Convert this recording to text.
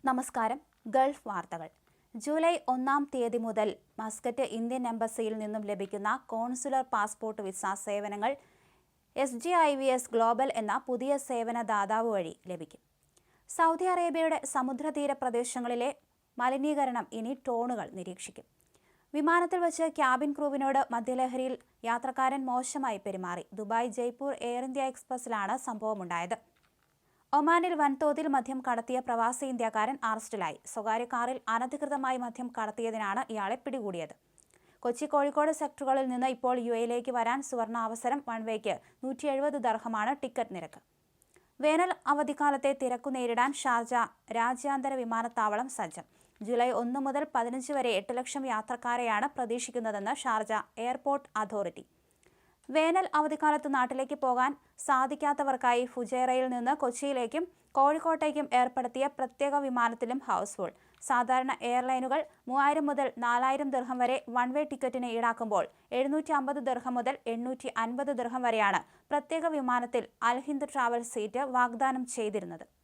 നമസ്കാരം. ഗൾഫ് വാർത്തകൾ. ജൂലൈ 1-ാം തീയതി മുതൽ മസ്കറ്റ് ഇന്ത്യൻ എംബസിയിൽ നിന്നും ലഭിക്കുന്ന കോൺസുലർ പാസ്പോർട്ട് വിസ സേവനങ്ങൾ SGIVS ഗ്ലോബൽ എന്ന പുതിയ സേവന ദാതാവ് വഴി ലഭിക്കും. സൗദി അറേബ്യയുടെ സമുദ്രതീര പ്രദേശങ്ങളിലെ മലിനീകരണം ഇനി ടോണുകൾ നിരീക്ഷിക്കും. വിമാനത്തിൽ വച്ച് ക്യാബിൻ ക്രൂവിനോട് മദ്യലഹരിയിൽ യാത്രക്കാരൻ മോശമായി പെരുമാറി. ദുബായ് ജയ്പൂർ എയർ ഇന്ത്യ എക്സ്പ്രസിലാണ് സംഭവമുണ്ടായത്. ഒമാനിൽ വൻതോതിൽ മദ്യം കടത്തിയ പ്രവാസി ഇന്ത്യക്കാരൻ അറസ്റ്റിലായി. സ്വകാര്യ കാറിൽ അനധികൃതമായി മദ്യം കടത്തിയതിനാണ് ഇയാളെ പിടികൂടിയത്. കൊച്ചി കോഴിക്കോട് സെക്ടറുകളിൽ നിന്ന് ഇപ്പോൾ UAE വരാൻ സുവർണ അവസരം. വൺവേക്ക് 170 ദർഹമാണ് ടിക്കറ്റ് നിരക്ക്. വേനൽ അവധിക്കാലത്തെ തിരക്കു നേരിടാൻ ഷാർജ രാജ്യാന്തര വിമാനത്താവളം സജ്ജം. ജൂലൈ 1 മുതൽ 15 വരെ 8 ലക്ഷം യാത്രക്കാരെയാണ് പ്രതീക്ഷിക്കുന്നതെന്ന് ഷാർജ എയർപോർട്ട് അതോറിറ്റി. വേനൽ അവധിക്കാലത്ത് നാട്ടിലേക്ക് പോകാൻ സാധിക്കാത്തവർക്കായി ഫുജൈറയിൽ നിന്ന് കൊച്ചിയിലേക്കും കോഴിക്കോട്ടേക്കും ഏർപ്പെടുത്തിയ പ്രത്യേക വിമാനത്തിലും ഹൗസ്ഫുൾ. സാധാരണ എയർലൈനുകൾ 3000 മുതൽ 4000 ദിർഹം വരെ വൺവേ ടിക്കറ്റിന് ഈടാക്കുമ്പോൾ 750 ദിർഹം മുതൽ 850 ദിർഹം വരെയാണ് പ്രത്യേക വിമാനത്തിൽ അൽ ഹിന്ദ് ട്രാവൽ സീറ്റ് വാഗ്ദാനം ചെയ്തിരുന്നത്.